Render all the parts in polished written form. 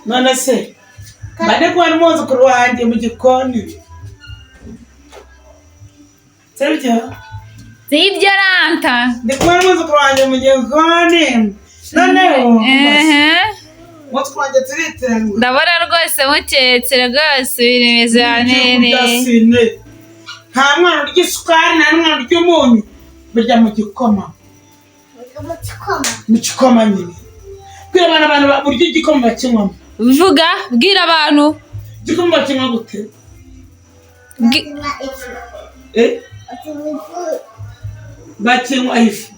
none se bane kwa n'umwuzukuru wanjye mu gikoni sibyo ranta ndi kwa n'umwuzukuru wanjye mu gikoni noneho umwuzukuru wanjye turiteranywe ndabona rwose muketse rwose ibintu bizanene nta mwana urya isukari nta mwana urya umunyu burya mu gikoma mu gikoma nyine bwira abantu burya igikoma bakinywamo vuga bwira abantu igikoma bakinywa gute bakinywa ifu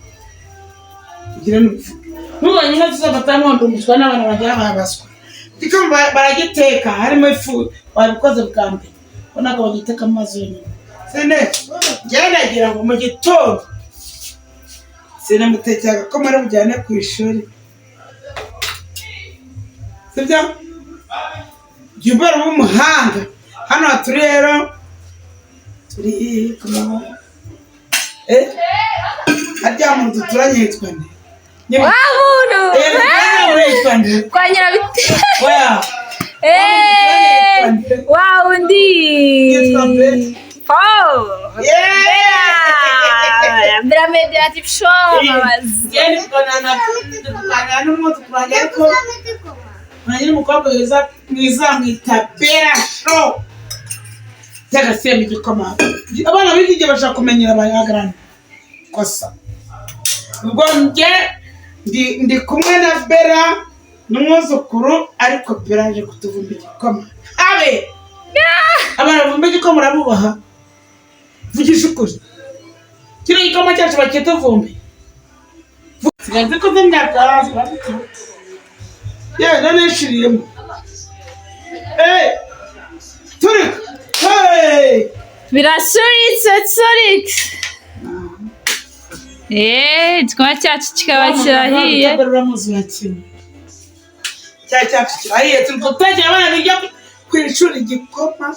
kugira n'ufu n'ubonye inka zizafata n'undi umuswa n'abana bagira babaswa igikoma baragiteka harimo ifu wabikoze bwa mbere ubona ko bagiteka mu mazi yonyine sine njyewe ngo mu gitondo sinamutekeraga ko muri bujyane ku ishuri sibyo jya ubara umuhanga hano turi rero turi harya muntu duturanye yitwa nde kwa nyirabiti undi Bra mediative show Manyiri mukobwa mwiza mwita Bera show cyagasiye mu gikoma abana b'igije bashaka kumenyera abayagrana kosa ubwo ndi kumwe na Bera n'umwuzukuru ariko Bera aje kutuvumba igikoma abe abana bumba igikoma urabubaha vugisha ukuri kino gikoma cyacu bakituvumbe sigaze ko ndimyaka none nshiriyemo turi birasuritse igikoma cyacu kikaba kirahiye cyacu kirahiye turi gutegera abana bijya ku ishuri igikoma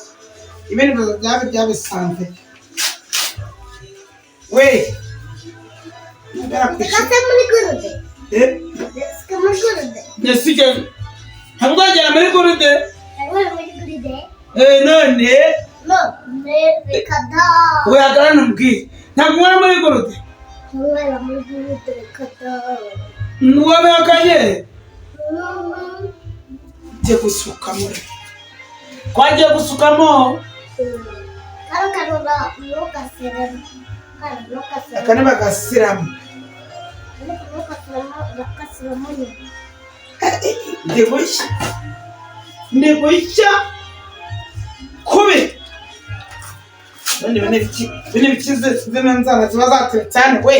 ibindi bibazo byabisanze we Kata muri gurude. Ska muri gurude. Nesige. Ntabwo wagera muri gurude? Ntabwo muri gurude. None? No, rekada. Uyagara numbwire. Ntabwo wari muri gurude? Ntabwo muri gurude rekada. Nuwabihakanye? Ngiye gusukamo. Twagiye gusukamo? Karora ntugasiremo. Akane bagasiramo. Ndigushya kubi none bene bikize zina nzana ziba zatere cyane we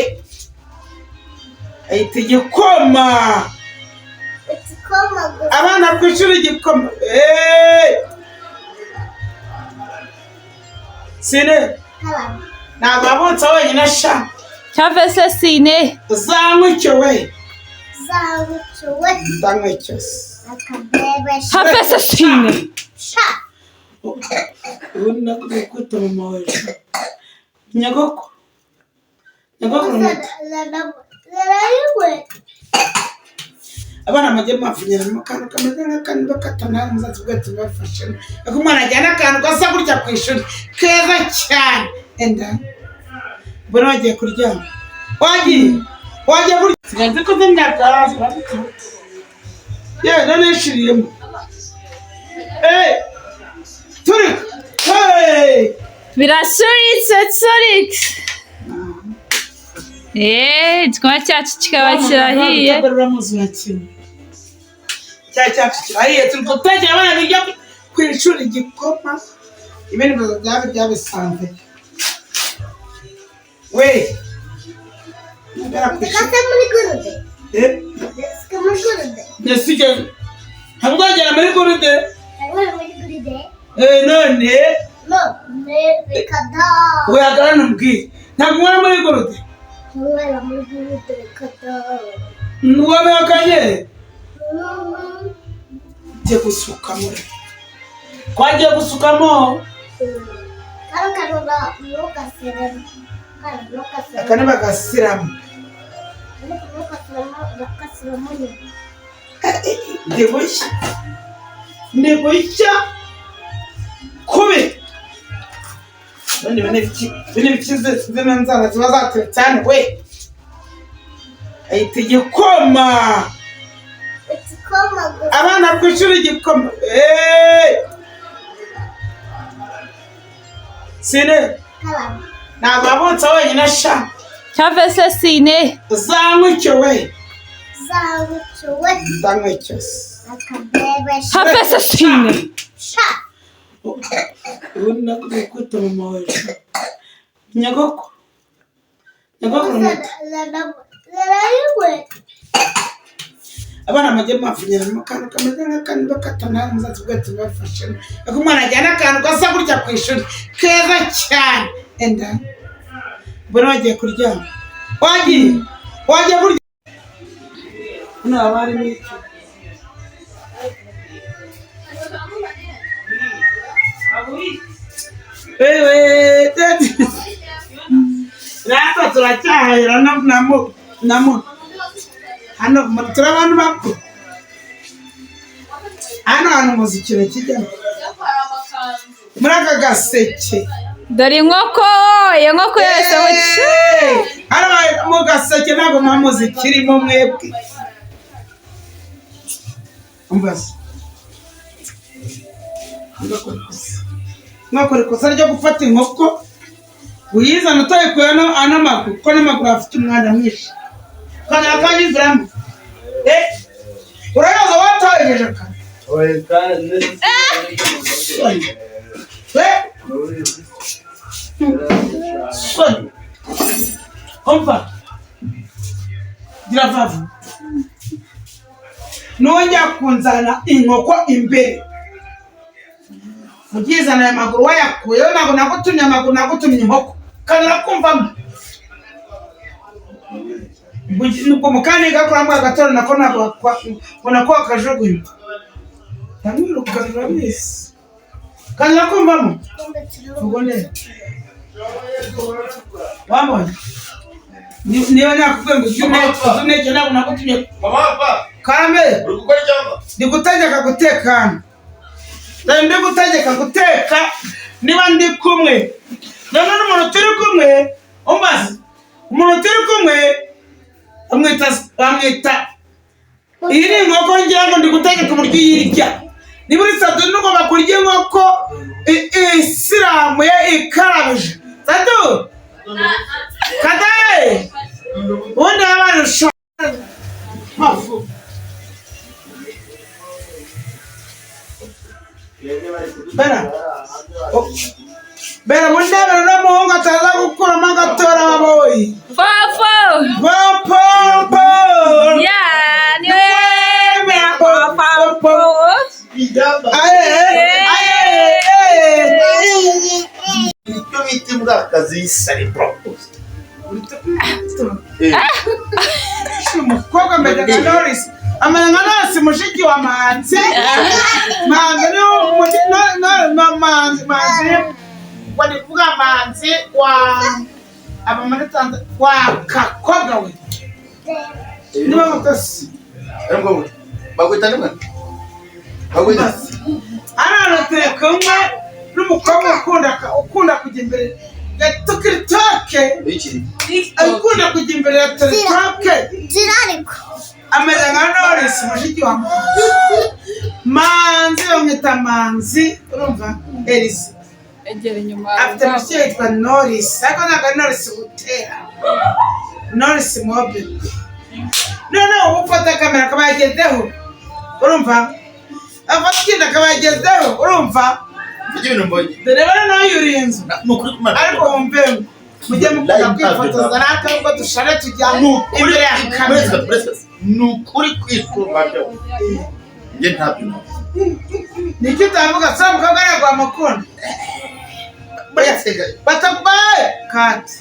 ahita igikoma abana ku ishuri igikoma sine ntabwo wabutse wenyine sha cyave se sine zanywe we zanywe cyave se sine ubona ko kwita mama wawe nyagoko abana majye mafunyiramo akantu kameze nk'akantu bakatana muzazi bwate bafashe ako umwana ajyana akantu gasa gutya ku ishuri keza cyane enda mbona wagiye kuryama wagiye kurya sigaze ko ndimyaka none nshiriyemo turi birasuritse igikoma cyacu kikaba kirahiye cyacu kirahiye turi gutegera abana bijya ku ishuri igikoma ibindi bibazo byabisanze we Kata muri gurude. Ska muri gurude. Nesige. Ntabwo wagera muri gurude? Ntabwo muri gurude. None? No, rekada. Uyagara numbwire. Ntabwo wari muri gurude? Ntabwo muri gurude rekada. Nuwabihakanye? Ngiye gusukamo. Twagiye gusukamo? Karora ntugasiremo. Akane bagasiramo. bakasura muri Ndibushya kubi bene bikize zina nzara ziba zatere cyane we ahita igikoma ikoma abana ku ishuri igikoma Sine ntabwo wabutse wenyine sha Have se sine. zanywe we zabucuwe zanywe akabebe Have se sine. sha ubona ko kwita mama wawe nyagoko zarariwe abana amajye mafunyira mu kantu kameze nk'akantu bakatana umusatsi bwate bafashe ako umwana ajyana akantu gasa gutya ku ishuri keza cyane enda mbona wagiye kuryama wagiye kurya hano haba harimo iki wewe natwe turacyahahira namo hano turi abantu bakuru hano hantu umuziki kijyamo muri aka gaseke Dore inkoko, iyo nkoko yose wuce. hano mu gaseke ntabwo nta muziki irimo mwebwe umbaza mwakora ikosa ryo gufata inkoko uyizana utayikuye ano maguru kuko n'amaguru afite umwanda mwinshi ukanyura kanyuzuramo urayoza watayegeje kare umva gira vavu nongera kunzana inkoko imbere ugizana aya maguru wayakuyeho ntabwo nagutumye amaguru nagutumye inkoko kanyura kumvamo ubwo mukanya gakuramo agatoro nako ntabwo ubona ko wakajugunya ndamwirukanira wese kanyura kumvamo ubwo neza wamubonye niba nakubwiye ngo uzuneke ntabwo nagutumye karame ndi gutegeka gutekana ndi gutegeka guteka niba ndi kumwe none n'umuntu turi kumwe umbaze umuntu turi kumwe bamwita iyi ni inkoko ngira ngo ndi gutegeka uburyo uyirya niba uri sadu n'ugomba kurya inkoko isiramuye ikarabije sadu kadaye ubundi abana ushobora mafu bera mundabera n'umuhungu ataza gukuramo agatora ababoyi Fofo. Ya, niwe. Fofo. icyo bita imbwakazi y'isariporoposi umukobwa mbere nka Norris amenya nka Norris mushiki wa Manzi wari kuvuga Manzi wa abamaritanze wa kakobwa we niba mutasi bagwita nimwe bagwita hano turi kumwe n'umukobwa ukunda kujya imbere ya tikitoke akunda kujya imbere ya tikitoke zirariko ameze nka Norris mushiki wa Manzi bamwita Manzi urumva Elise Egera inyuma. afite mushiki yitwa Norris ariko ntabwo ari Norris gutera Norris mobile noneho uba ufata kamera akaba yagezeho urumva afata ikindi akaba yagezeho urumva ibintu mbonye dore bano nawe yurinze ni ukuri kumara ariko wumve mujye mukunda kwifotoza natwe ubwo dushare tujya imbere ya kamera ni ukuri kwituma byo njye ntabyo nicyo utavuga sa mukobwa aragwa amakunda batakubaye kati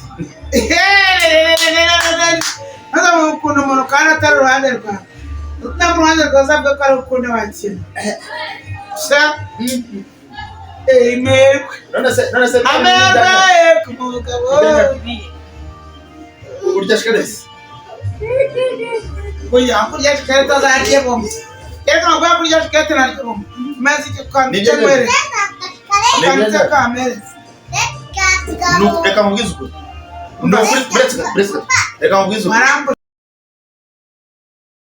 maze mukunda umuntu kandi atari uruhande rwawe ntabwo uruhande rwawe avuga ko ari ukunda wakina sha imerwe amerwe ku mugabo urya shikaresi oya kurya shikete azarye bombe reka ngo kurya shikete naryo bombe maze icyo kwambye mwere kwambye kamere reka mubwize ukuri reka mubwize ukuri